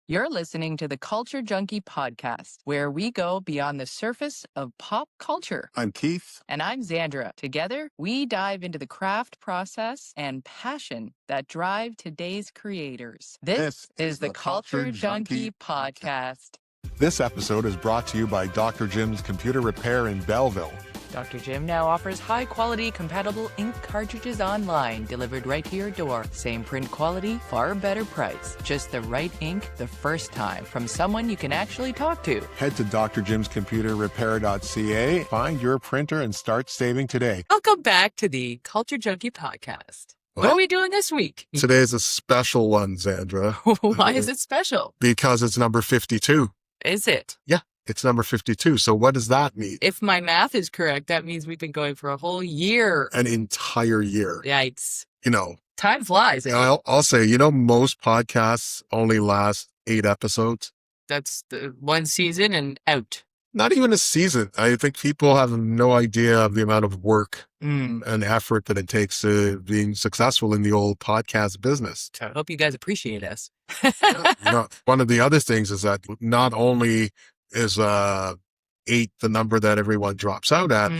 You're listening to the Culture Junkie podcast, where we go beyond the surface of pop culture. I'm Keith. And I'm Xandra. Together, we dive into the craft process and passion that drive today's creators. This is the Culture Junkie podcast. This episode is brought to you by Dr. Jim's Computer Repair in Belleville. Dr. Jim now offers high-quality, compatible ink cartridges online, delivered right to your door. Same print quality, far better price. Just the right ink the first time from someone you can actually talk to. Head to drjimscomputerrepair.ca, find your printer, and start saving today. Welcome back to the Culture Junkie podcast. What are we doing this week? Today is a special one, Xandra. Why is it special? Because it's number 52. Is it? Yeah. It's number 52. So what does that mean? If my math is correct, that means we've been going for a whole year. An entire year. Yikes. Time flies. I'll say, most podcasts only last 8 episodes. That's the one season and out. Not even a season. I think people have no idea of the amount of work and effort that it takes to being successful in the old podcast business. So I hope you guys appreciate us. One of the other things is that not only is 8 the number that everyone drops out at,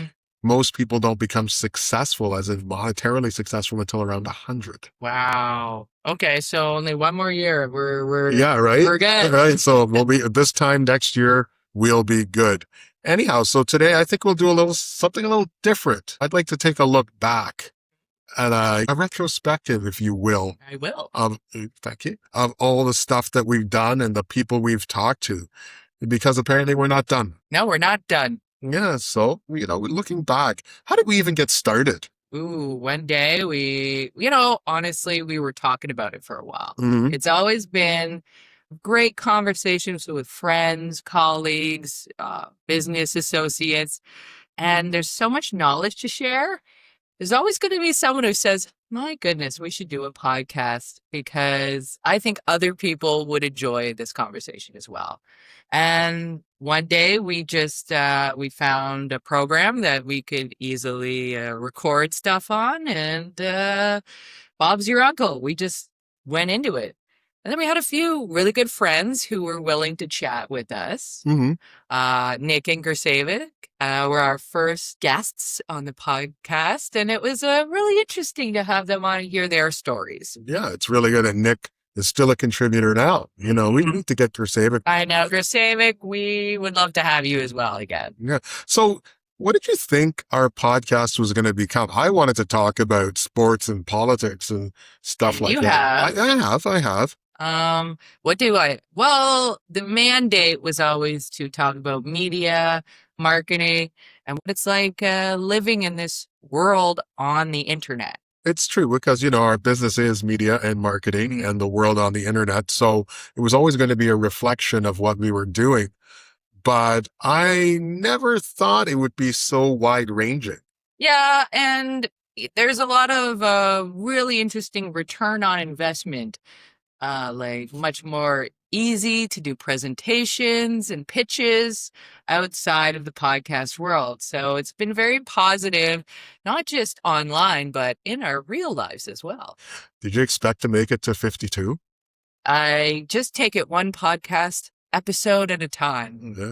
most people don't become successful, as in monetarily successful, until around 100. Wow. Okay, so only one more year. We're right. We're good. Right. So we'll be this time next year. We'll be good. Anyhow, so today I think we'll do something a little different. I'd like to take a look back at a retrospective, if you will. I will. Thank you. Of all the stuff that we've done and the people we've talked to. Because apparently we're not done. No, we're not done. Yeah, so, looking back, how did we even get started? Ooh, one day honestly, we were talking about it for a while. Mm-hmm. It's always been great conversations with friends, colleagues, business associates, and there's so much knowledge to share. There's always going to be someone who says, my goodness, we should do a podcast, because I think other people would enjoy this conversation as well. And one day we just, we found a program that we could easily record stuff on, and Bob's your uncle. We just went into it. And then we had a few really good friends who were willing to chat with us. Mm-hmm. Nick and Gersavic were our first guests on the podcast, and it was really interesting to have them on and hear their stories. Yeah, it's really good. And Nick is still a contributor now. We need to get Gersavic. I know, Gersavic, we would love to have you as well again. Yeah. So what did you think our podcast was going to become? I wanted to talk about sports and politics and stuff like that. I have. Well, the mandate was always to talk about media, marketing, and what it's like living in this world on the internet. It's true, because, our business is media and marketing and the world on the internet. So it was always going to be a reflection of what we were doing. But I never thought it would be so wide ranging. Yeah. And there's a lot of really interesting return on investment. Like much more easy to do presentations and pitches outside of the podcast world. So it's been very positive, not just online, but in our real lives as well. Did you expect to make it to 52? I just take it one podcast episode at a time. Yeah.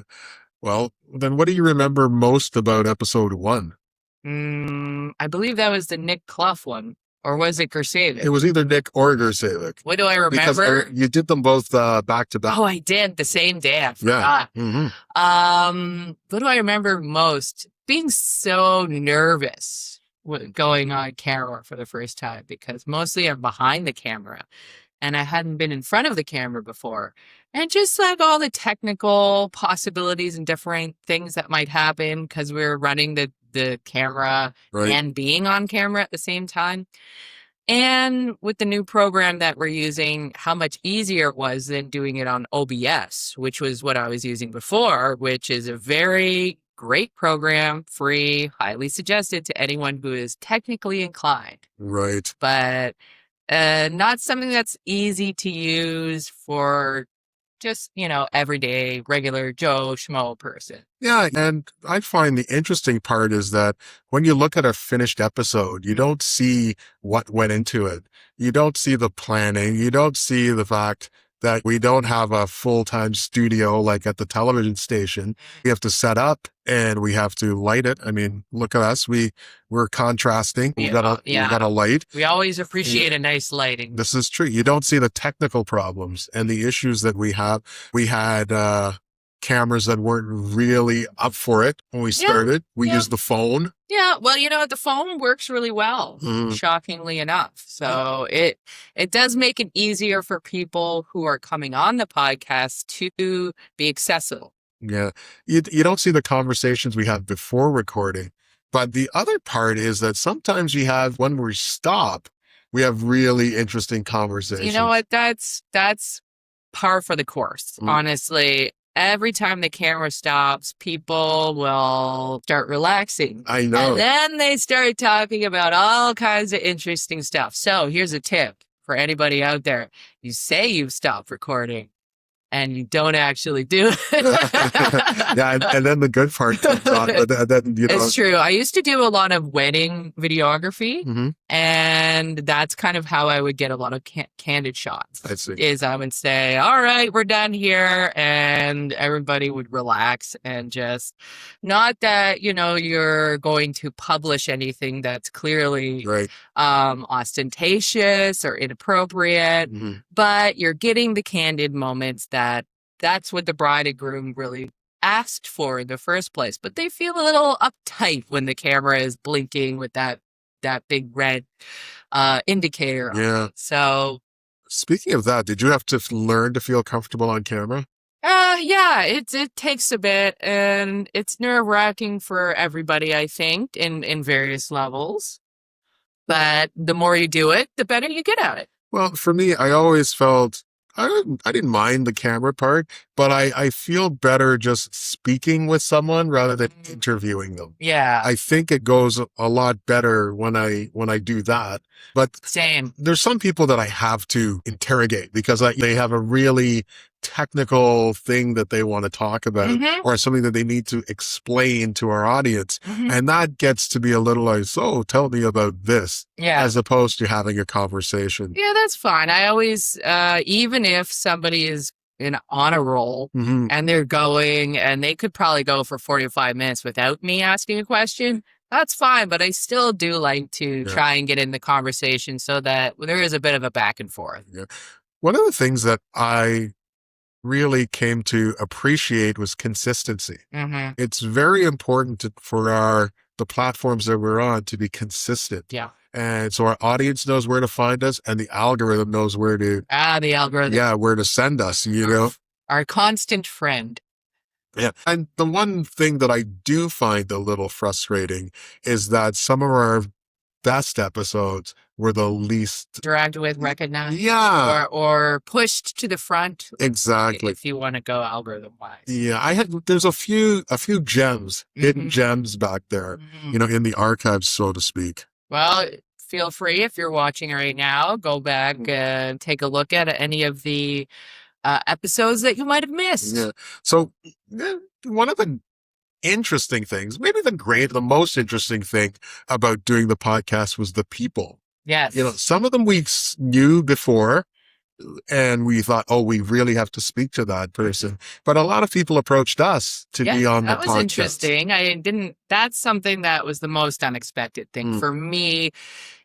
Well, then what do you remember most about episode 1? I believe that was the Nick Clough one. Or was it Gersavic? It was either Nick or Gersavic. What do I remember? Because you did them both back to back. Oh, I did the same day. I forgot. Yeah. Mm-hmm. What do I remember most? Being so nervous going on camera for the first time, because mostly I'm behind the camera and I hadn't been in front of the camera before. And just like all the technical possibilities and different things that might happen because we're running the camera and being on camera at the same time. And with the new program that we're using, how much easier it was than doing it on OBS, which was what I was using before, which is a very great program, free, highly suggested to anyone who is technically inclined. Right. But not something that's easy to use for just, everyday, regular Joe Schmo person. Yeah. And I find the interesting part is that when you look at a finished episode, you don't see what went into it. You don't see the planning. You don't see the fact that we don't have a full-time studio like at the television station. We have to set up and we have to light it. I mean, look at us. We're contrasting. We got a light. We always appreciate a nice lighting. This is true. You don't see the technical problems and the issues that we have. We had cameras that weren't really up for it when we started. We used the phone. Yeah, well, the phone works really well, shockingly enough. So it does make it easier for people who are coming on the podcast to be accessible. Yeah. You don't see the conversations we have before recording. But the other part is that sometimes when we stop, we have really interesting conversations. You know what? That's par for the course, honestly. Every time the camera stops, people will start relaxing. I know. And then they start talking about all kinds of interesting stuff. So here's a tip for anybody out there. You say you've stopped recording and you don't actually do it. Yeah, and then the good part comes on. It's true. I used to do a lot of wedding videography, and that's kind of how I would get a lot of candid shots. I see. Is I would say, all right, we're done here, and everybody would relax and just, not that, you're going to publish anything that's clearly ostentatious or inappropriate, but you're getting the candid moments that's what the bride and groom really asked for in the first place. But they feel a little uptight when the camera is blinking with that big red indicator on it. So, speaking of that, did you have to learn to feel comfortable on camera? Yeah, it takes a bit, and it's nerve-wracking for everybody, I think, in various levels. But the more you do it, the better you get at it. Well, for me, I always felt I didn't mind the camera part, but I feel better just speaking with someone rather than interviewing them. Yeah. I think it goes a lot better when I do that. But same. There's some people that I have to interrogate because they have a really technical thing that they want to talk about or something that they need to explain to our audience. And that gets to be a little like, so tell me about this, as opposed to having a conversation. Yeah, that's fine. I always, even if somebody is on a roll and they're going, and they could probably go for 45 minutes without me asking a question, that's fine. But I still do like to try and get in the conversation so that there is a bit of a back and forth. Yeah. One of the things that I really came to appreciate was consistency. It's very important for the platforms that we're on to be consistent. Yeah. And so our audience knows where to find us, and the algorithm knows where to the algorithm. Where to send us, Our constant friend. Yeah. And the one thing that I do find a little frustrating is that some of our best episodes were the least dragged with, recognized, or pushed to the front. Exactly. If you want to go algorithm wise. Yeah, there's a few gems, hidden gems back there, in the archives, so to speak. Well, feel free, if you're watching right now, go back and take a look at any of the episodes that you might have missed. Yeah. So one of the interesting things, maybe the most interesting thing about doing the podcast was the people. Yes. Some of them we knew before and we thought, oh, we really have to speak to that person. But a lot of people approached us to be on the podcast. That was interesting. That's something that was the most unexpected thing for me,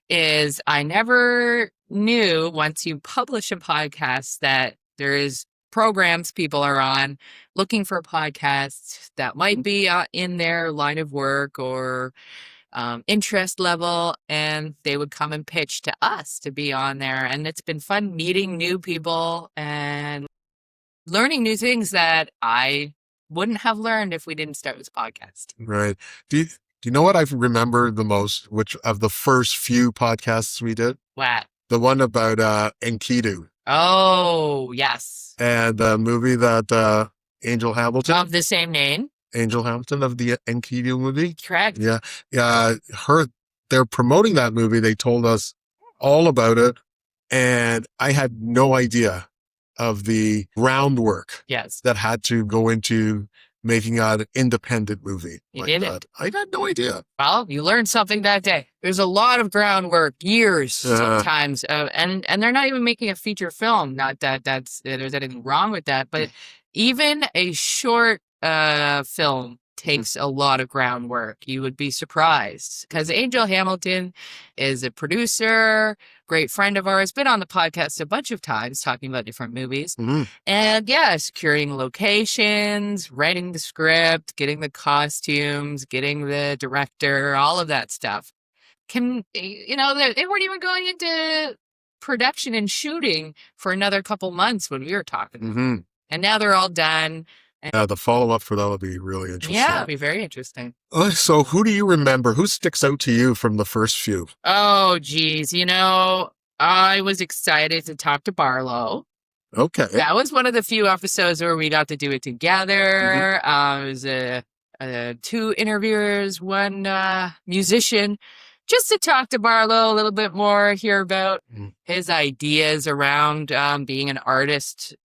is I never knew, once you publish a podcast, that there is programs people are on looking for podcasts that might be in their line of work or interest level, and they would come and pitch to us to be on there. And it's been fun meeting new people and learning new things that I wouldn't have learned if we didn't start this podcast. Right. Do you know what I remember the most, which of the first few podcasts we did? What? The one about Enkidu. Oh, yes. And the movie that Angel Hamilton. Of the same name. Angel Hamilton of the Enkidu movie. Correct. Yeah. They're promoting that movie. They told us all about it. And I had no idea of the groundwork that had to go into making an independent movie You like did it. that. I had no idea. Well, you learned something that day. There's a lot of groundwork, years sometimes, and they're not even making a feature film. Not that there's anything wrong with that, but even a short film takes a lot of groundwork. You would be surprised because Angel Hamilton is a producer, great friend of ours, been on the podcast a bunch of times talking about different movies. And yeah, securing locations, writing the script, getting the costumes, getting the director, all of that stuff. They weren't even going into production and shooting for another couple months when we were talking. And now they're all done. The follow-up for that will be really interesting. Yeah, it'll be very interesting. So who do you remember? Who sticks out to you from the first few? Oh, geez. I was excited to talk to Barlow. Okay. That was one of the few episodes where we got to do it together. It was 2 interviewers, 1 musician, just to talk to Barlow a little bit more, hear about his ideas around being an artist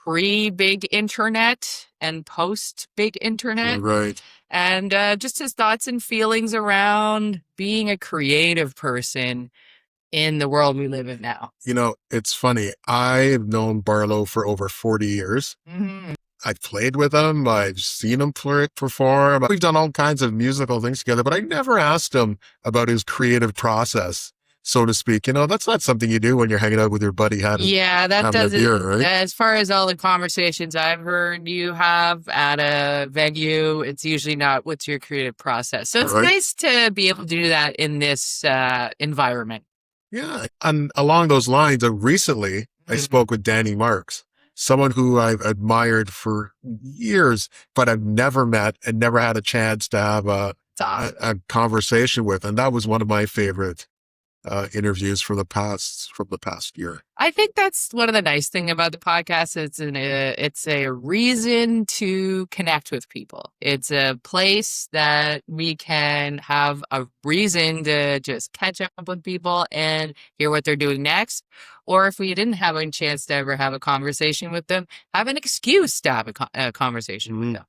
pre-big internet and post-big internet. Right. And just his thoughts and feelings around being a creative person in the world we live in now. It's funny. I've known Barlow for over 40 years. I've played with him. I've seen him perform. We've done all kinds of musical things together, but I never asked him about his creative process, so to speak. That's not something you do when you're hanging out with your buddy. Yeah, that doesn't. Beer, right? As far as all the conversations I've heard you have at a venue, it's usually not what's your creative process. So it's nice to be able to do that in this environment. Yeah. And along those lines, recently I spoke with Danny Marks, someone who I've admired for years, but I've never met and never had a chance to have a conversation with. And that was one of my favorite interviews from the past year. I think that's one of the nice things about the podcast. It's a reason to connect with people. It's a place that we can have a reason to just catch up with people and hear what they're doing next. Or if we didn't have a chance to ever have a conversation with them, have an excuse to have a conversation with them.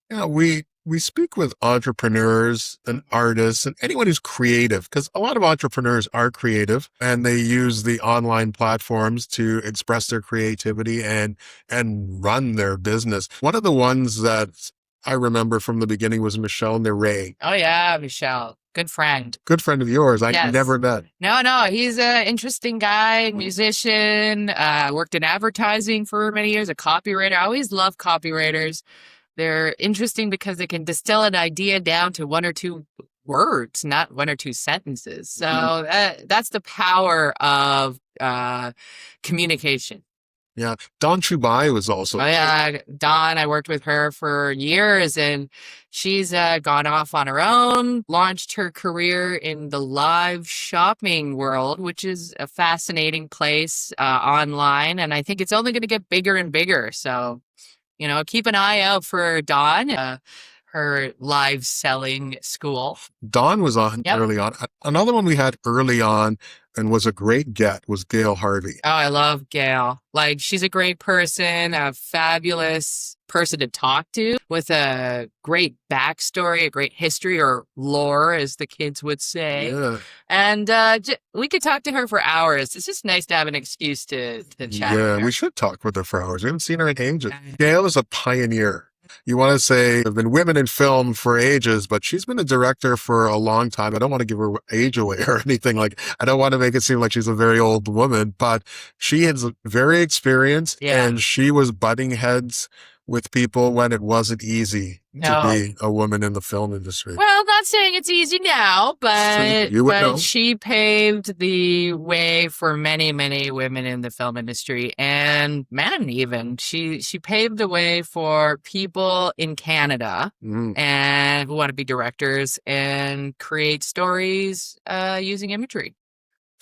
Yeah, we speak with entrepreneurs and artists and anyone who's creative, because a lot of entrepreneurs are creative and they use the online platforms to express their creativity and run their business. One of the ones that I remember from the beginning was Michel Neray. Oh yeah, Michel. Good friend. Good friend of yours. I never met. No. He's an interesting guy, musician, worked in advertising for many years, a copywriter. I always love copywriters. They're interesting because they can distill an idea down to 1 or 2 words, not 1 or 2 sentences. So that's the power of communication. Yeah. Dawn Chubai was also. Oh, yeah. Dawn, I worked with her for years, and she's gone off on her own, launched her career in the live shopping world, which is a fascinating place online. And I think it's only going to get bigger and bigger. So, keep an eye out for Dawn, her live selling school. Dawn was on early on. Another one we had early on and was a great get was Gail Harvey. Oh, I love Gail. She's a great person, a fabulous person to talk to with a great backstory, a great history or lore, as the kids would say. Yeah. And we could talk to her for hours. It's just nice to have an excuse to chat. Yeah, we should talk with her for hours. We haven't seen her in ages. Gail is a pioneer. You want to say there have been women in film for ages, but she's been a director for a long time. I don't want to give her age away or anything. I don't want to make it seem like she's a very old woman, but she is very experienced and she was butting heads with people when it wasn't easy to be a woman in the film industry. Well, not saying it's easy now, but she paved the way for many, many women in the film industry and men even. She paved the way for people in Canada and who want to be directors and create stories using imagery.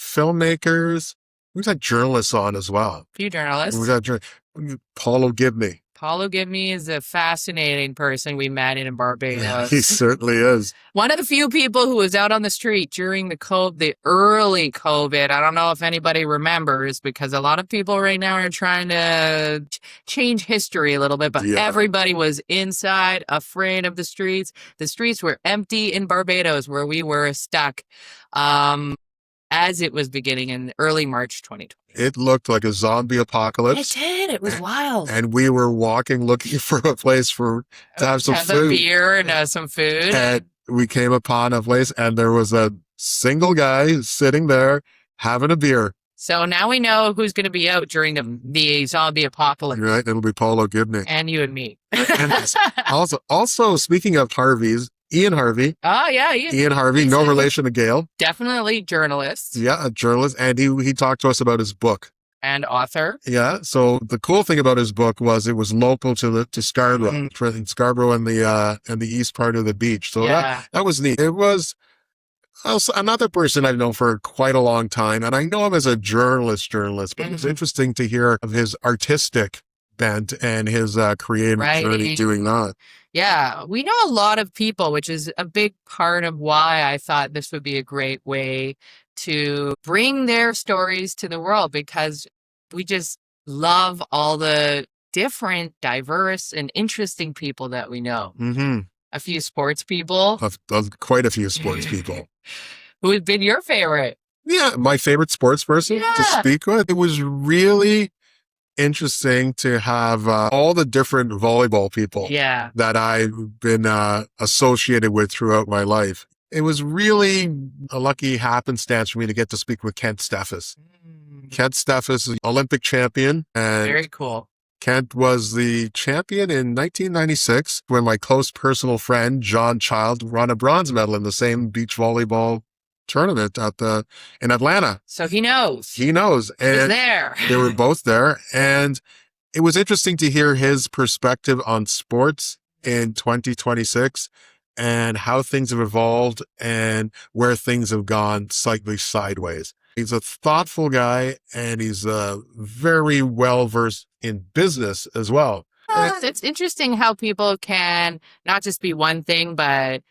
Filmmakers. We've had journalists on as well. A few journalists. We've got Paulo Gibney. Paulo Gibney is a fascinating person we met in Barbados. He certainly is. One of the few people who was out on the street during the early COVID. I don't know if anybody remembers, because a lot of people right now are trying to change history a little bit, but everybody was inside, afraid of the streets. The streets were empty in Barbados where we were stuck. As it was beginning in early March 2020. It looked like a zombie apocalypse. It did. It was wild. And we were walking, looking for a place to have some food. A beer and some food. And we came upon a place, and there was a single guy sitting there having a beer. So now we know who's going to be out during the zombie apocalypse. Right. It'll be Paulo Gibney. And you and me. And also, speaking of Harveys, Ian Harvey. Oh, yeah. Ian Harvey, no relation to Gail. Definitely journalist. Yeah, a journalist. And he talked to us about his book. And author. Yeah. So the cool thing about his book was it was local to Scarborough, Scarborough and the east part of the beach. So that was neat. It was also another person I've known for quite a long time. And I know him as a journalist, but it's interesting to hear of his artistic bent and his creative journey doing that. Yeah, we know a lot of people, which is a big part of why I thought this would be a great way to bring their stories to the world, because we just love all the different, diverse, and interesting people that we know. Mm-hmm. A few sports people. Quite a few sports people. Who has been your favorite? Yeah, my favorite sports person to speak with. It was really interesting to have all the different volleyball people that I've been associated with throughout my life. It was really a lucky happenstance for me to get to speak with Kent Steffes. Kent Steffes is an Olympic champion. And very cool. Kent was the champion in 1996 when my close personal friend, John Child, won a bronze medal in the same beach volleyball tournament in Atlanta. So he knows. He knows. And he was there. They were both there. And it was interesting to hear his perspective on sports in 2026 and how things have evolved and where things have gone slightly sideways. He's a thoughtful guy, and he's very well-versed in business as well. It's interesting how people can not just be one thing, but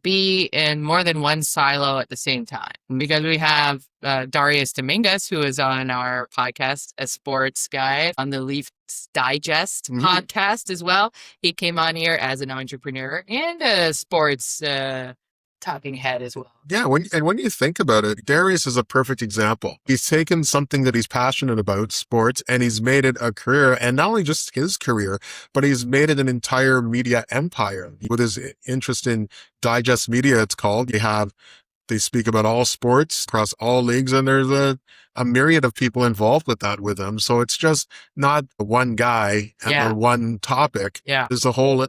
be in more than one silo at the same time. Because we have Darius Domingues, who is on our podcast, a sports guy on the Leafs Digest podcast as well. He came on here as an entrepreneur and a sports talking head as well. Yeah, when you think about it, Darius is a perfect example. He's taken something that he's passionate about, sports, and he's made it a career, and not only just his career, but he's made it an entire media empire. With his interest in digest media, it's called, they speak about all sports across all leagues, and there's a myriad of people involved with him. So it's just not one guy and one topic. Yeah. It's a whole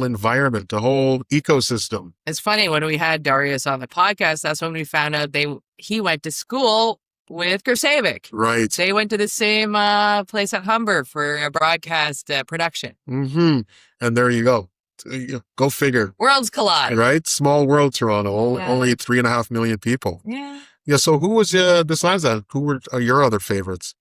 environment, a whole ecosystem. It's funny, when we had Darius on the podcast, that's when we found out he went to school with Gersavic. Right. They went to the same place at Humber for a broadcast production. Mm-hmm. And there you go. Go figure. Worlds collide. Right? Small world, Toronto. Only 3.5 million people. Yeah. Yeah. So who was, besides that, who were your other favorites?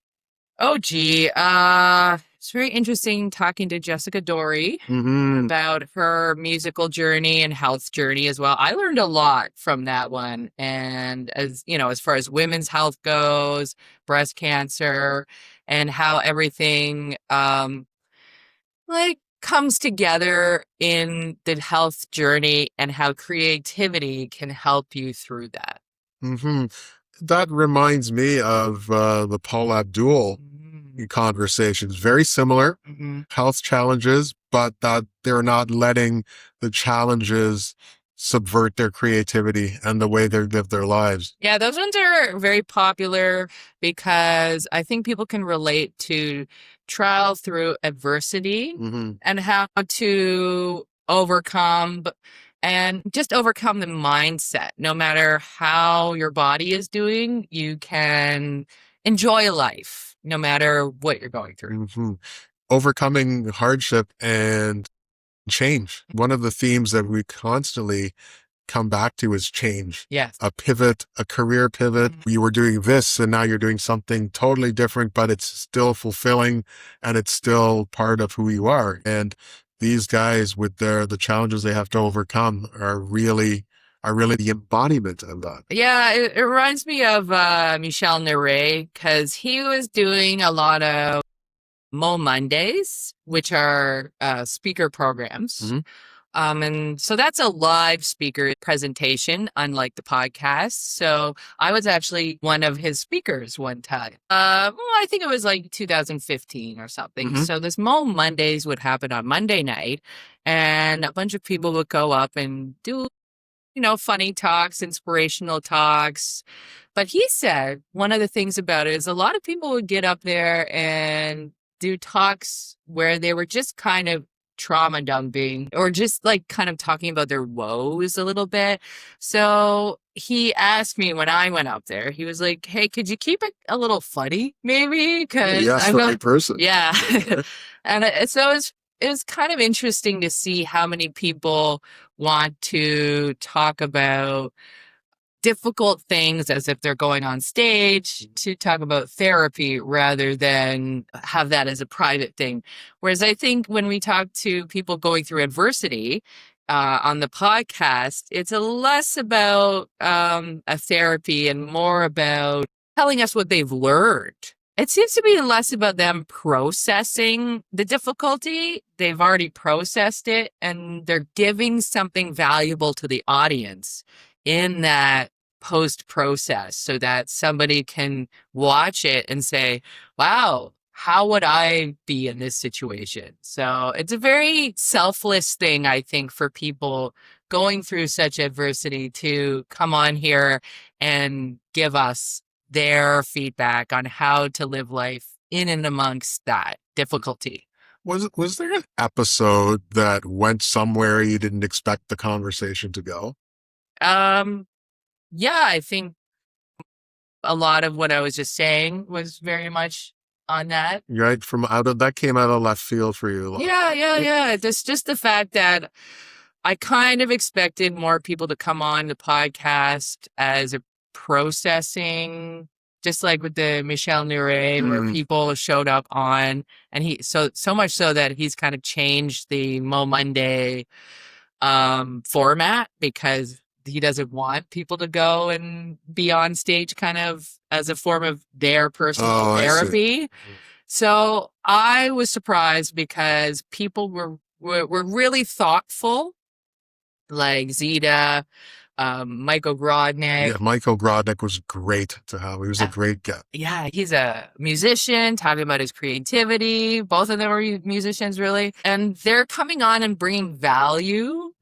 Oh, gee. It's very interesting talking to Jessica Dory about her musical journey and health journey as well. I learned a lot from that one. And as far as women's health goes, breast cancer, and how everything, comes together in the health journey, and how creativity can help you through that. Mm-hmm. That reminds me of the Paul Abdul conversations. Very similar health challenges, but that they're not letting the challenges subvert their creativity and the way they live their lives. Yeah, those ones are very popular because I think people can relate to trial through adversity and how to overcome the mindset. No matter how your body is doing, you can enjoy life no matter what you're going through. Overcoming hardship and change. One of the themes that we constantly come back to is change. Yes. A pivot, a career pivot. You were doing this and now you're doing something totally different, but it's still fulfilling and it's still part of who you are. And these guys with the challenges they have to overcome are really the embodiment of that. Yeah, it reminds me of Michel Neray, because he was doing a lot of Mo Mondays, which are speaker programs. And so that's a live speaker presentation, unlike the podcast. So I was actually one of his speakers one time. Well, I think it was like 2015 or something. So this Mo Mondays would happen on Monday night, and a bunch of people would go up and do, funny talks, inspirational talks. But he said one of the things about it is a lot of people would get up there and do talks where they were just kind of trauma dumping or just like kind of talking about their woes a little bit. So he asked me when I went up there, he was like, hey, could you keep it a little funny maybe? Because you asked the right person. Yeah. And so it was kind of interesting to see how many people want to talk about difficult things as if they're going on stage, to talk about therapy rather than have that as a private thing. Whereas I think when we talk to people going through adversity on the podcast, it's less about a therapy and more about telling us what they've learned. It seems to be less about them processing the difficulty. They've already processed it and they're giving something valuable to the audience in that post-process so that somebody can watch it and say, wow, how would I be in this situation? So it's a very selfless thing, I think, for people going through such adversity to come on here and give us their feedback on how to live life in and amongst that difficulty. Was there an episode that went somewhere you didn't expect the conversation to go? Yeah, I think a lot of what I was just saying was very much on that. Right, that came out of left field for you. Yeah. Just the fact that I kind of expected more people to come on the podcast as a processing, just like with the Michel Neray, where people showed up on, and he so much so that he's kind of changed the Mo Monday format because he doesn't want people to go and be on stage kind of as a form of their personal therapy. So I was surprised because people were really thoughtful, like Zita, Michael Grodnick. Yeah, Michael Grodnick was great to have. He was a great guy. Yeah, he's a musician, talking about his creativity. Both of them are musicians, really. And they're coming on and bringing value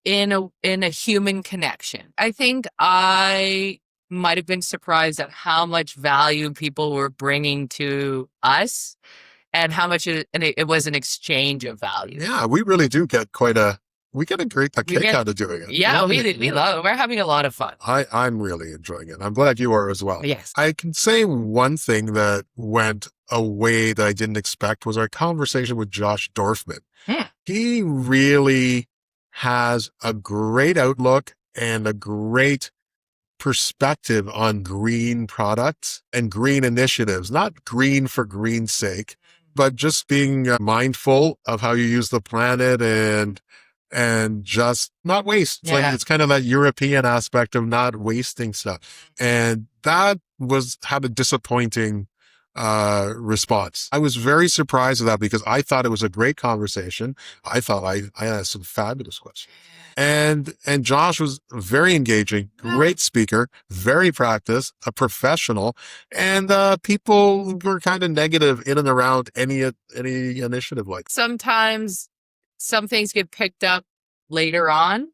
in a human connection. I think I might have been surprised at how much value people were bringing to us and how much it was an exchange of value. Yeah, we really do get we get a kick out of doing it. Yeah, we love it. We're having a lot of fun. I'm really enjoying it. I'm glad you are as well. Yes. I can say one thing that went a way that I didn't expect was our conversation with Josh Dorfman. He really has a great outlook and a great perspective on green products and green initiatives, not green for green's sake, but just being mindful of how you use the planet and just not waste. It's like, it's kind of that European aspect of not wasting stuff. And that had a disappointing response. I was very surprised with that because I thought it was a great conversation. I thought I asked some fabulous questions. And Josh was very engaging, great speaker, very practiced, a professional, and people were kind of negative in and around any initiative like that. Sometimes some things get picked up later on.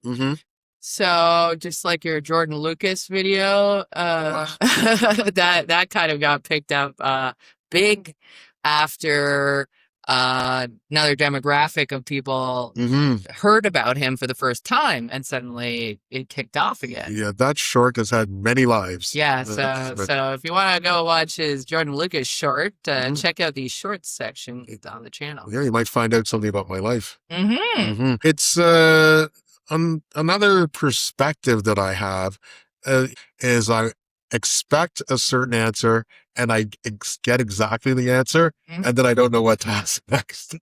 So just like your Jordan Lucas video, that kind of got picked up big after another demographic of people Hmm. heard about him for the first time, and suddenly it kicked off again. Yeah, that short has had many lives. Yeah, But- so if you want to go watch his Jordan Lucas short, Mhm. check out the shorts section on the channel. Yeah, you might find out something about my life. Mm-hmm. It's another perspective that I have is I expect a certain answer and I get exactly the answer, Mhm. and then I don't know what to ask next.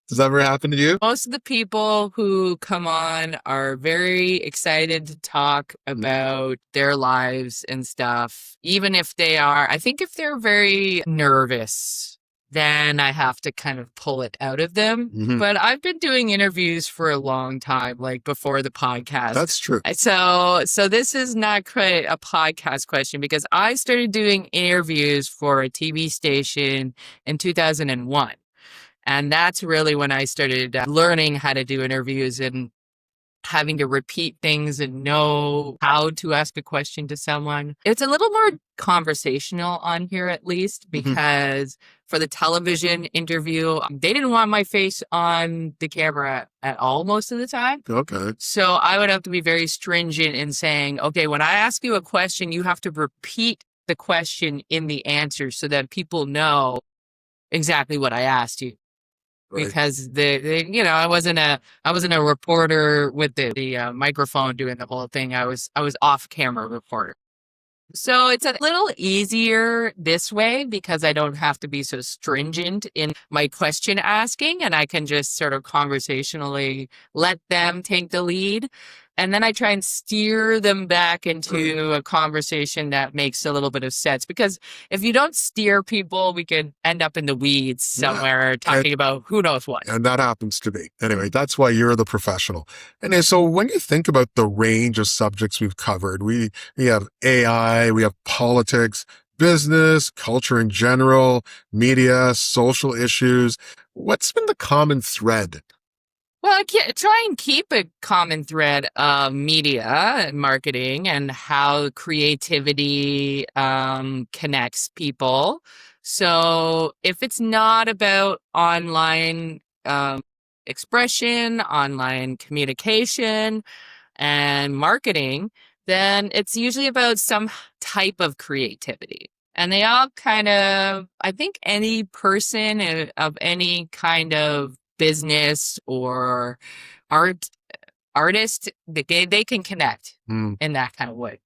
Does that ever happen to you? Most of the people who come on are very excited to talk about their lives and stuff. Even if I think if they're very nervous, then I have to kind of pull it out of them. Mhm. But I've been doing interviews for a long time, like before the podcast. That's true. So this is not quite a podcast question because I started doing interviews for a TV station in 2001. And that's really when I started learning how to do interviews and having to repeat things and know how to ask a question to someone. It's a little more conversational on here, at least, because for the television interview, they didn't want my face on the camera at all most of the time. Okay. So I would have to be very stringent in saying, okay, when I ask you a question, you have to repeat the question in the answer so that people know exactly what I asked you. Right. Because I wasn't a reporter with the microphone doing the whole thing. I was off camera reporter. So it's a little easier this way because I don't have to be so stringent in my question asking, and I can just sort of conversationally let them take the lead. And then I try and steer them back into a conversation that makes a little bit of sense. Because if you don't steer people, we could end up in the weeds somewhere talking about who knows what. And that happens to me. Anyway, that's why you're the professional. And so when you think about the range of subjects we've covered, we have AI, we have politics, business, culture in general, media, social issues. What's been the common thread? Well, I try and keep a common thread of media and marketing and how creativity connects people. So if it's not about online expression, online communication, and marketing, then it's usually about some type of creativity. And they all I think any person of any kind of business or artist, they can connect in that kind of way.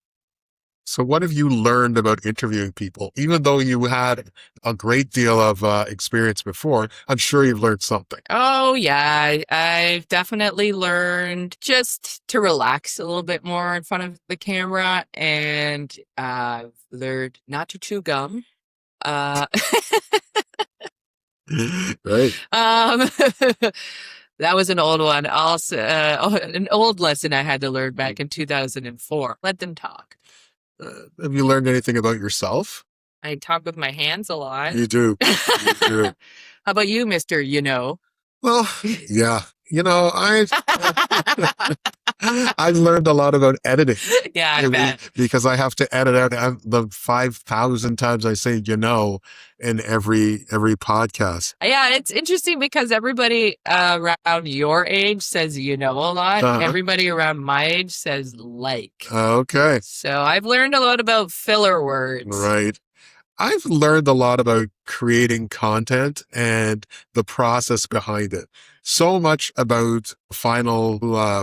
So what have you learned about interviewing people? Even though you had a great deal of experience before, I'm sure you've learned something. Oh, yeah. I've definitely learned just to relax a little bit more in front of the camera, and I've learned not to chew gum. Right. That was an old one. Also, an old lesson I had to learn back in 2004. Let them talk. Have you learned anything about yourself? I talk with my hands a lot. You do. You do. How about you, Mr. Well, yeah. I've learned a lot about editing. Yeah, I bet. Because I have to edit out the 5,000 times I say, in every podcast. Yeah, it's interesting because everybody around your age says a lot. Uh-huh. Everybody around my age says like. Okay. So I've learned a lot about filler words. Right. I've learned a lot about creating content and the process behind it. So much about final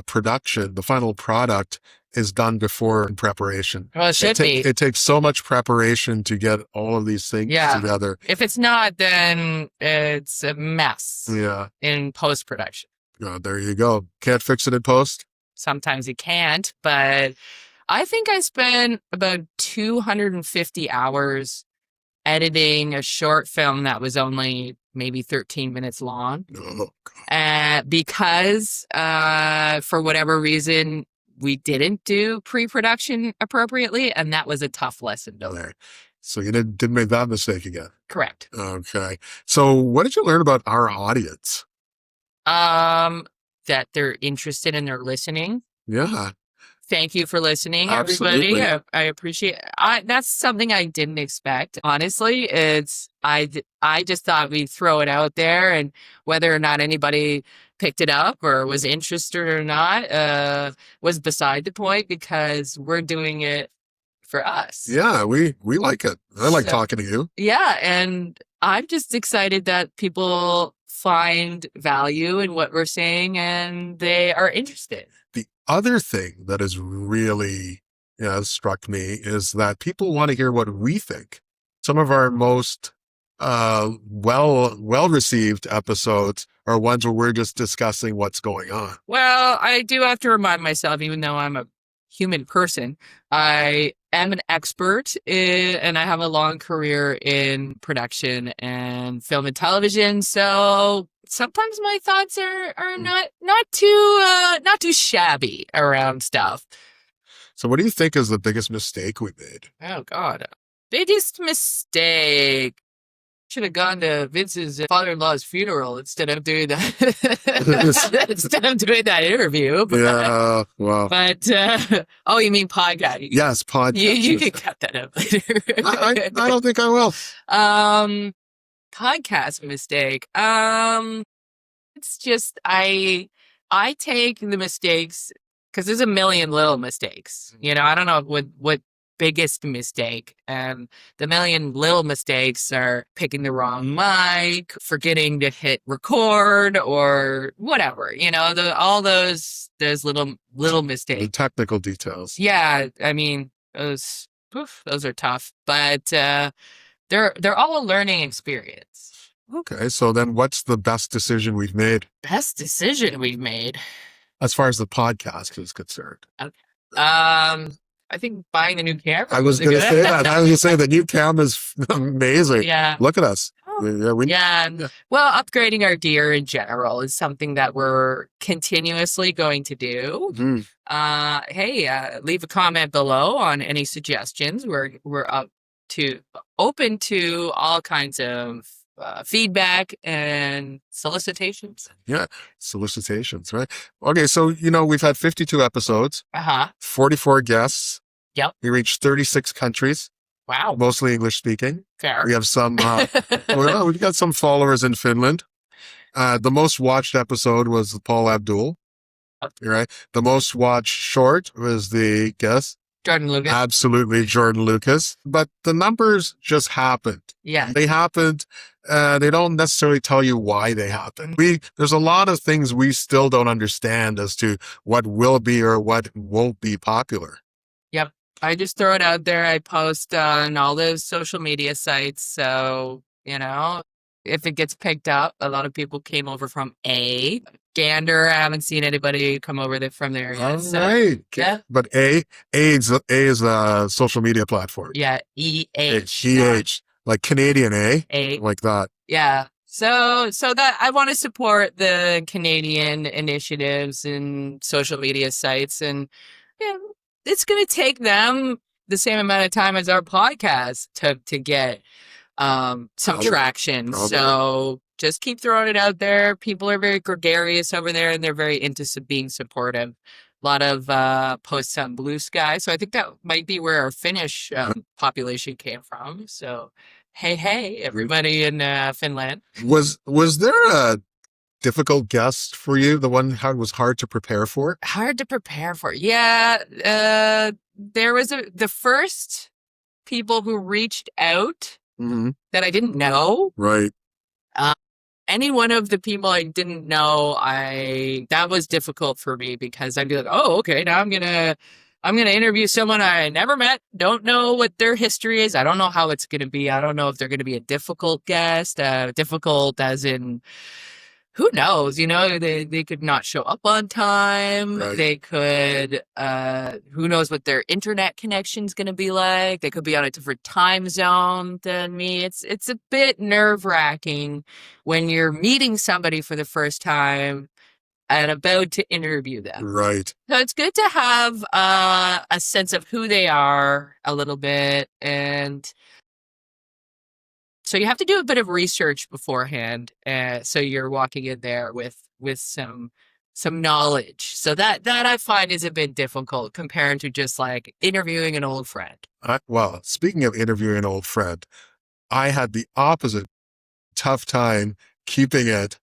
production, the final product is done before in preparation. Well, it should be. It takes so much preparation to get all of these things together. If it's not, then it's a mess. Yeah. In post-production. There you go. Can't fix it in post? Sometimes you can't, but I think I spent about 250 hours editing a short film that was only maybe 13 minutes long. Because for whatever reason, we didn't do pre-production appropriately, and that was a tough lesson to learn. So you didn't make that mistake again. Correct. Okay. So what did you learn about our audience? That they're interested and they're listening. Yeah. Thank you for listening, Absolutely. everybody. I appreciate that's something I didn't expect. Honestly, I just thought we'd throw it out there, and whether or not anybody picked it up or was interested or not, was beside the point because we're doing it for us. Yeah, we like it. I like So, talking to you. yeah, and I'm just excited that people find value in what we're saying and they are interested. The other thing that has really struck me is that people want to hear what we think. Some of our most well received episodes are ones where we're just discussing what's going on. Well, I do have to remind myself, even though I'm a human person, I am an expert and I have a long career in production and film and television. So sometimes my thoughts are not too shabby around stuff. So what do you think is the biggest mistake we made? Oh God, biggest mistake. Should have gone to Vince's father-in-law's funeral instead of doing that. Instead of doing that interview. But, Yeah, well. But oh, you mean podcast? Yes, podcast. You can cut that up later. I don't think I will. Podcast mistake. It's just I take the mistakes because there's a million little mistakes. You know, I don't know what biggest mistake, and the million little mistakes are picking the wrong mic, forgetting to hit record, or whatever. You know, all those little mistakes. The technical details. Yeah, I mean those are tough, but they're all a learning experience. Okay, so then what's the best decision we've made? Best decision we've made, as far as the podcast is concerned. Okay. I think buying the new camera. I was going to say that. I was going to say the new camera is amazing. Yeah. Look at us. Yeah. Well, upgrading our gear in general is something that we're continuously going to do. Mm-hmm. Hey, leave a comment below on any suggestions. We're open to all kinds of feedback and solicitations. Yeah, solicitations, right? Okay, so we've had 52 episodes. 44 guests. Yep. We reached 36 countries. Wow. Mostly English speaking. Fair. We have some. We've got some followers in Finland. The most watched episode was Paul Abdul. Right. The most watched short was the guest. Jordan Lucas. Absolutely, Jordan Lucas. But the numbers just happened. Yeah. They happened. They don't necessarily tell you why they happened. There's a lot of things we still don't understand as to what will be or what won't be popular. Yep. I just throw it out there. I post on all those social media sites. So, if it gets picked up, a lot of people came over from Xandra. I haven't seen anybody come over from there yet. All right. Yeah. But A is a social media platform. Yeah. EH. EH. Like Canadian A. Like that. Yeah. So that I want to support the Canadian initiatives and social media sites, and it's going to take them the same amount of time as our podcast took to get some traction. So just keep throwing it out there. People are very gregarious over there, and they're very into being supportive. A lot of posts on Blue Sky. So I think that might be where our Finnish population came from. So hey, everybody in Finland. Was there a difficult guest for you? The one was hard to prepare for? Hard to prepare for. Yeah. There was the first people who reached out that I didn't know. Right. Any one of the people I didn't know, that was difficult for me because I'd be like, oh, okay, now I'm gonna interview someone I never met, don't know what their history is. I don't know how it's gonna be. I don't know if they're gonna be a difficult guest. Difficult as in, who knows? They could not show up on time. Right. They could, who knows what their internet connection's going to be like. They could be on a different time zone than me. It's a bit nerve-wracking when you're meeting somebody for the first time and about to interview them. Right. So it's good to have a sense of who they are a little bit, and so you have to do a bit of research beforehand. So you're walking in there with some some knowledge. So that I find is a bit difficult compared to just like interviewing an old friend. Well, speaking of interviewing an old friend, I had the opposite tough time keeping it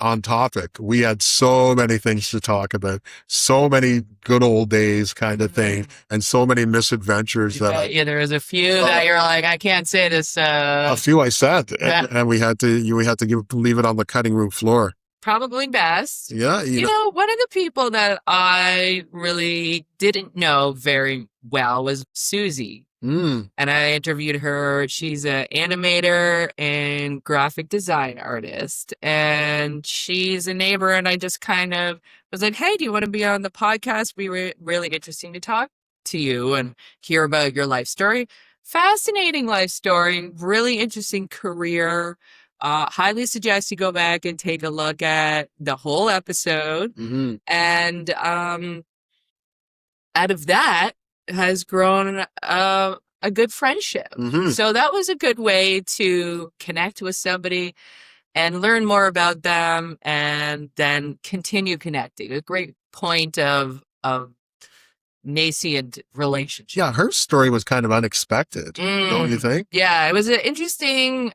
on topic. We had so many things to talk about, so many good old days kind of thing, and so many misadventures Yeah, there was a few that you're like, I can't say this. A few I said, and we had to leave it on the cutting room floor. Probably best. Yeah. You know, one of the people that I really didn't know very well was Susie. And I interviewed her. She's an animator and graphic design artist. And she's a neighbor. And I just kind of was like, hey, do you want to be on the podcast? We were really interesting to talk to you and hear about your life story. Fascinating life story. Really interesting career. Highly suggest you go back and take a look at the whole episode. And out of that has grown a good friendship. So that was a good way to connect with somebody and learn more about them and then continue connecting. A great point of nascent relationship. Yeah, her story was kind of unexpected, don't you think? Yeah, it was an interesting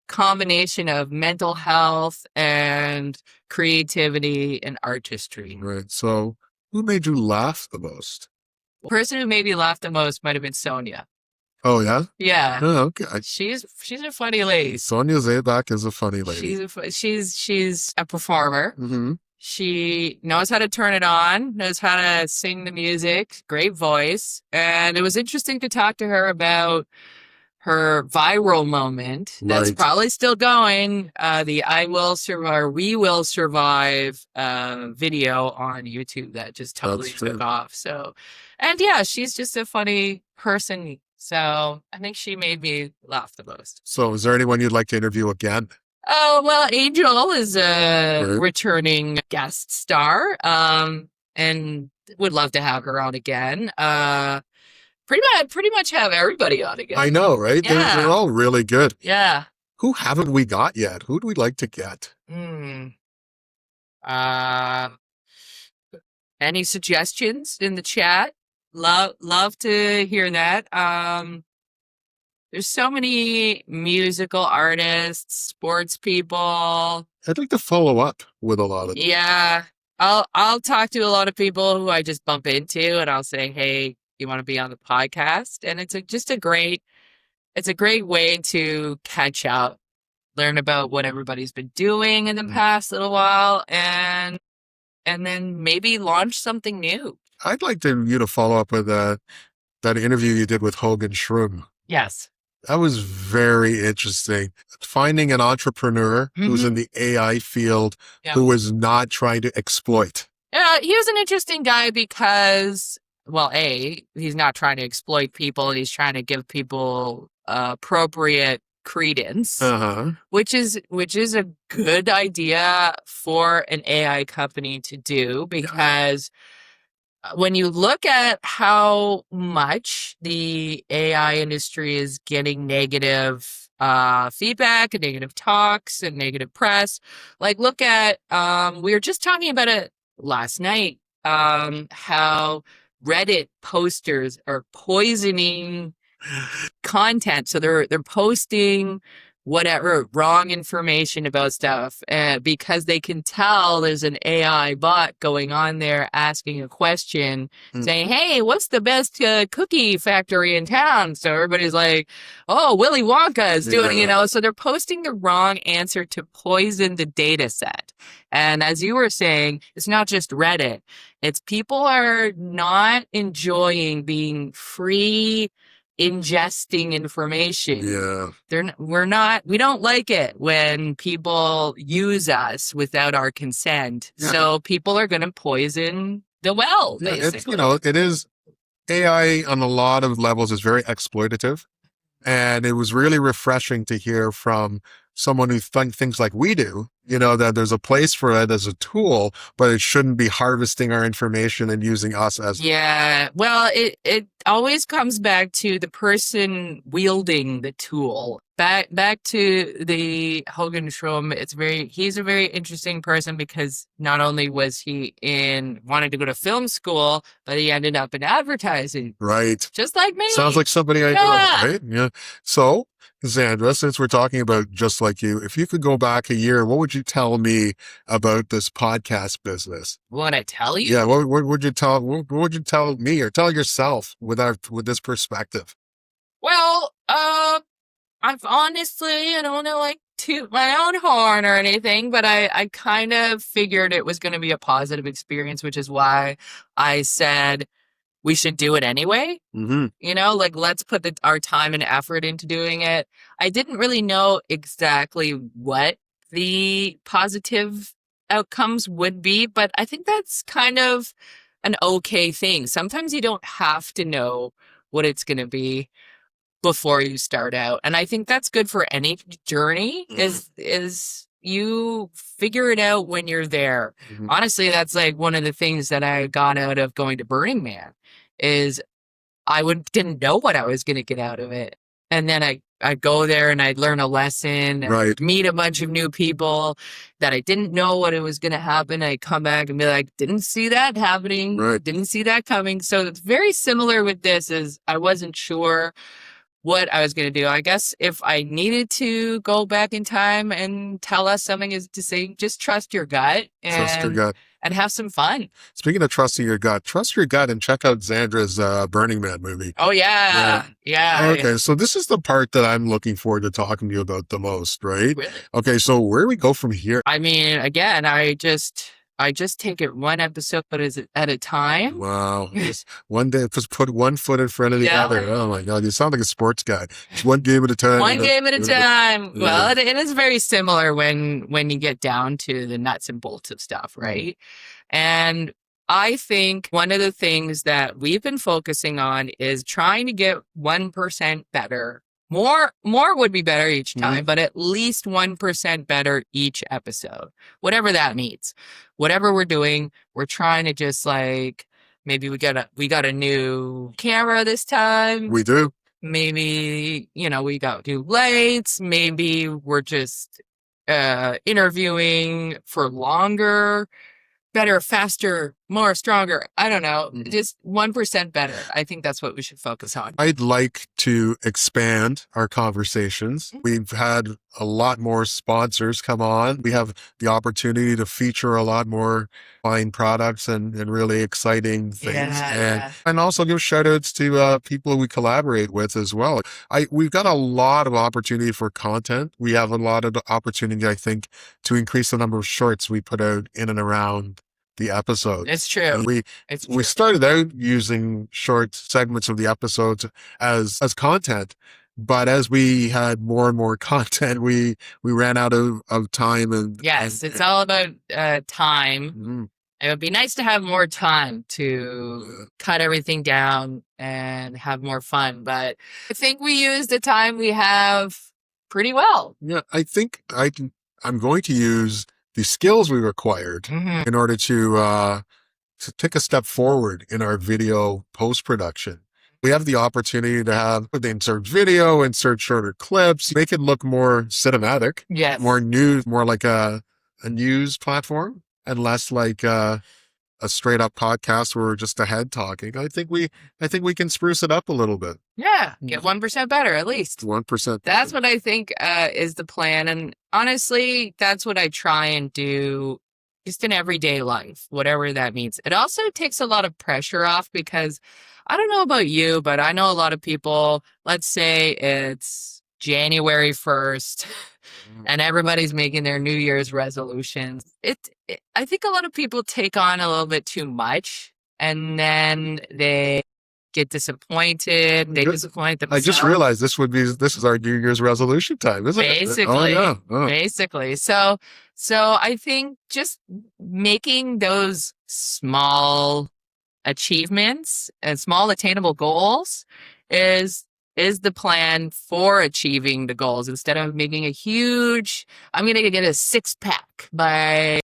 combination of mental health and creativity and artistry. Right. So who made you laugh the most? The person who made me laugh the most might have been Sonia. Oh, yeah? Yeah. Oh, okay. She's a funny lady. Sonia Zaback is a funny lady. She's a performer. She knows how to turn it on, knows how to sing the music, great voice. And it was interesting to talk to her about her viral moment that's probably still going, the I Will Survive, We Will Survive video on YouTube that just totally took off. So, and yeah, she's just a funny person. So I think she made me laugh the most. So is there anyone you'd like to interview again? Oh, well, Angel is a returning guest star, and would love to have her on again. Pretty much have everybody on again. I know, right? Yeah. They're all really good. Yeah. Who haven't we got yet? Who do we like to get? Any suggestions in the chat? Love to hear that. There's so many musical artists, sports people. I'd like to follow up with a lot of them. Yeah. I'll talk to a lot of people who I just bump into and I'll say, hey, you want to be on the podcast? And it's a great way to catch up, learn about what everybody's been doing in the past little while, and then maybe launch something new. I'd like you to follow up with that interview you did with Hogan Shroom. Yes. That was very interesting. Finding an entrepreneur who's in the AI field who is not trying to exploit. Yeah, he was an interesting guy because, well, he's not trying to exploit people. He's trying to give people appropriate credence, which is a good idea for an AI company to do, because when you look at how much the AI industry is getting negative feedback and negative talks and negative press, like look at, we were just talking about it last night, how Reddit posters are poisoning content. So they're posting whatever wrong information about stuff because they can tell there's an AI bot going on there asking a question saying, hey, what's the best cookie factory in town? So everybody's like, oh, Willy Wonka is doing, so they're posting the wrong answer to poison the data set. And as you were saying, it's not just Reddit. It's people are not enjoying being free ingesting information. We don't like it when people use us without our consent. So people are going to poison the well, basically. It is AI on a lot of levels is very exploitative. And it was really refreshing to hear from someone who thinks like we do, that there's a place for it as a tool, but it shouldn't be harvesting our information and using us as. Yeah. Well, it always comes back to the person wielding the tool. Back to the Hogan Shroom. He's a very interesting person because not only was he wanted to go to film school, but he ended up in advertising. Right. Just like me. Sounds like somebody I know, right? Yeah. So, Xandra, since we're talking about just like you, if you could go back a year, what would you tell me about this podcast business? What I tell you? Yeah. What would you tell? What would you tell me or tell yourself with this perspective? Well, I've honestly, I don't want to like toot my own horn or anything, but I kind of figured it was going to be a positive experience, which is why I said we should do it anyway. Mm-hmm. Let's put our time and effort into doing it. I didn't really know exactly what the positive outcomes would be, but I think that's kind of an okay thing. Sometimes you don't have to know what it's going to be before you start out. And I think that's good for any journey is you figure it out when you're there. Mm-hmm. Honestly, that's like one of the things that I got out of going to Burning Man is didn't know what I was going to get out of it. And then I'd go there and I'd learn a lesson, right. Meet a bunch of new people that I didn't know what it was going to happen. I'd come back and be like, didn't see that happening. Right. Didn't see that coming. So it's very similar with this is I wasn't sure what I was going to do. I guess if I needed to go back in time and tell us something is to say, just trust your gut and have some fun. Speaking of trusting your gut, trust your gut and check out Xandra's Burning Man movie. Oh, yeah. Okay, so this is the part that I'm looking forward to talking to you about the most, right? Really? Okay, so where do we go from here? I mean, again, I just take it one episode at a time. Wow. One day, just put one foot in front of the other. Oh my God, you sound like a sports guy. Just one game at a time. One game at a time. Well, it is very similar when you get down to the nuts and bolts of stuff, right? And I think one of the things that we've been focusing on is trying to get 1% better. More would be better each time, but at least 1% better each episode, whatever that means. Whatever we're doing, we're trying to just like, maybe we got a new camera this time. We do. Maybe, we got new lights. Maybe we're just interviewing for longer, better, faster, more, stronger. I don't know. Just 1% better. I think that's what we should focus on. I'd like to expand our conversations. We've had a lot more sponsors come on. We have the opportunity to feature a lot more fine products and really exciting things. And also give shout outs to people we collaborate with as well. We've got a lot of opportunity for content. We have a lot of opportunity, I think, to increase the number of shorts we put out in and around the episode. It's true. We started out using short segments of the episodes as content, but as we had more and more content, we ran out of time. It's all about time. It would be nice to have more time to cut everything down and have more fun, but I think we use the time we have pretty well. Yeah, I think I'm going to use the skills we required in order to take a step forward in our video post-production. We have the opportunity to insert video, insert shorter clips, make it look more cinematic, more news, more like a news platform, and less like a straight up podcast where we're just ahead talking. I think we can spruce it up a little bit. Yeah, get 1% better at least. 1%. That's what I think is the plan. And honestly, that's what I try and do just in everyday life, whatever that means. It also takes a lot of pressure off because I don't know about you, but I know a lot of people, let's say it's January 1st and everybody's making their New Year's resolutions. I think a lot of people take on a little bit too much and then they get disappointed. They disappoint themselves. I just realized this is our New Year's resolution time, isn't it? Basically. Basically. So I think just making those small achievements and small attainable goals is is the plan for achieving the goals instead of making a huge, I'm going to get a 6-pack by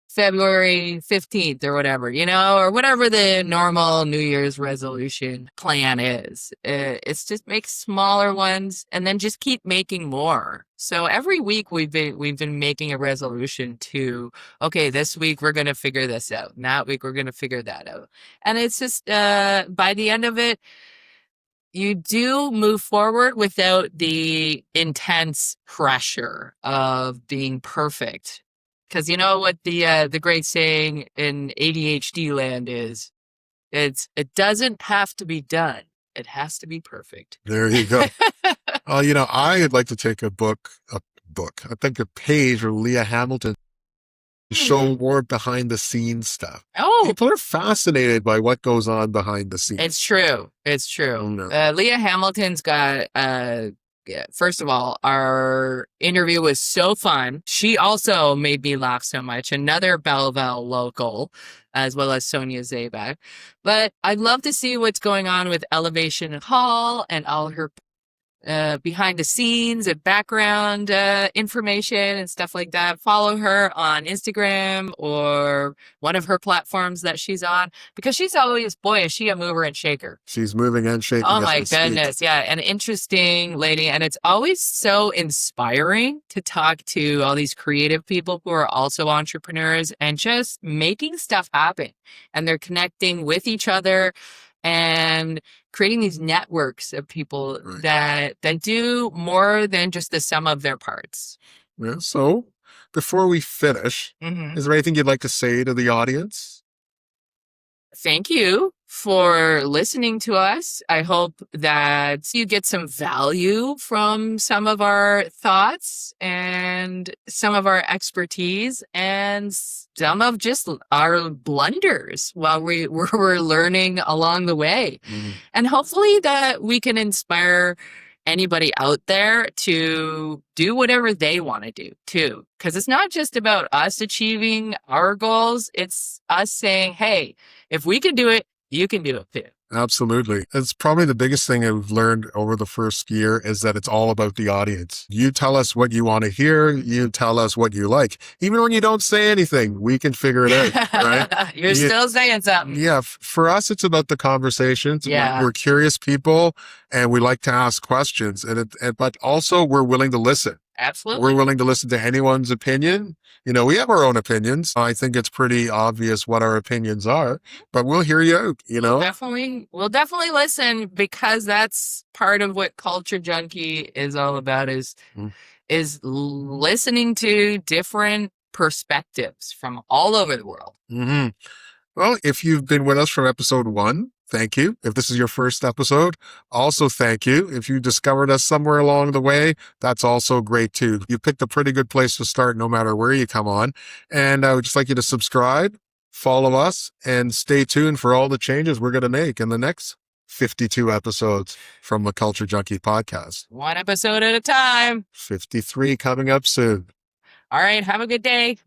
February 15th or whatever, or whatever the normal New Year's resolution plan is. It's just make smaller ones and then just keep making more. So every week we've been making a resolution to, okay, this week we're going to figure this out. And that week we're going to figure that out. And it's just, by the end of it, you do move forward without the intense pressure of being perfect. Because you know what the great saying in ADHD land is? It doesn't have to be done. It has to be perfect. There you go. I'd like to take a page from Leah Hamilton to show more behind the scenes stuff. Oh, people are fascinated by what goes on behind the scenes. It's true. No. Leah Hamilton's got first of all, our interview was so fun. She also made me laugh so much. Another Belleville local, as well as Sonia Zaback. But I'd love to see what's going on with Elevation Hall and all her behind the scenes and background information and stuff like that. Follow her on Instagram or one of her platforms that she's on, because she's always, boy, is she a mover and shaker. She's moving and shaking. Oh my goodness. Yeah. An interesting lady. And it's always so inspiring to talk to all these creative people who are also entrepreneurs and just making stuff happen. And they're connecting with each other and creating these networks of people that do more than just the sum of their parts. Yeah, so before we finish, is there anything you'd like to say to the audience? Thank you for listening to us. I hope that you get some value from some of our thoughts and some of our expertise and some of just our blunders while we're learning along the way. And hopefully that we can inspire anybody out there to do whatever they want to do too. Because it's not just about us achieving our goals. It's us saying, hey, if we can do it, you can do it too. Absolutely. It's probably the biggest thing I've learned over the first year is that it's all about the audience. You tell us what you want to hear. You tell us what you like. Even when you don't say anything, we can figure it out, right? You're still saying something. Yeah. For us, it's about the conversations. Yeah. We're curious people and we like to ask questions, but also we're willing to listen. Absolutely. We're willing to listen to anyone's opinion. We have our own opinions. I think it's pretty obvious what our opinions are, but we'll hear you out, We'll definitely listen, because that's part of what Culture Junkie is all about is listening to different perspectives from all over the world. Well, if you've been with us from episode 1, thank you. If this is your first episode, also thank you. If you discovered us somewhere along the way, that's also great too. You picked a pretty good place to start no matter where you come on. And I would just like you to subscribe, follow us, and stay tuned for all the changes we're going to make in the next 52 episodes from the Culture Junkie podcast. One episode at a time. 53 coming up soon. All right. Have a good day.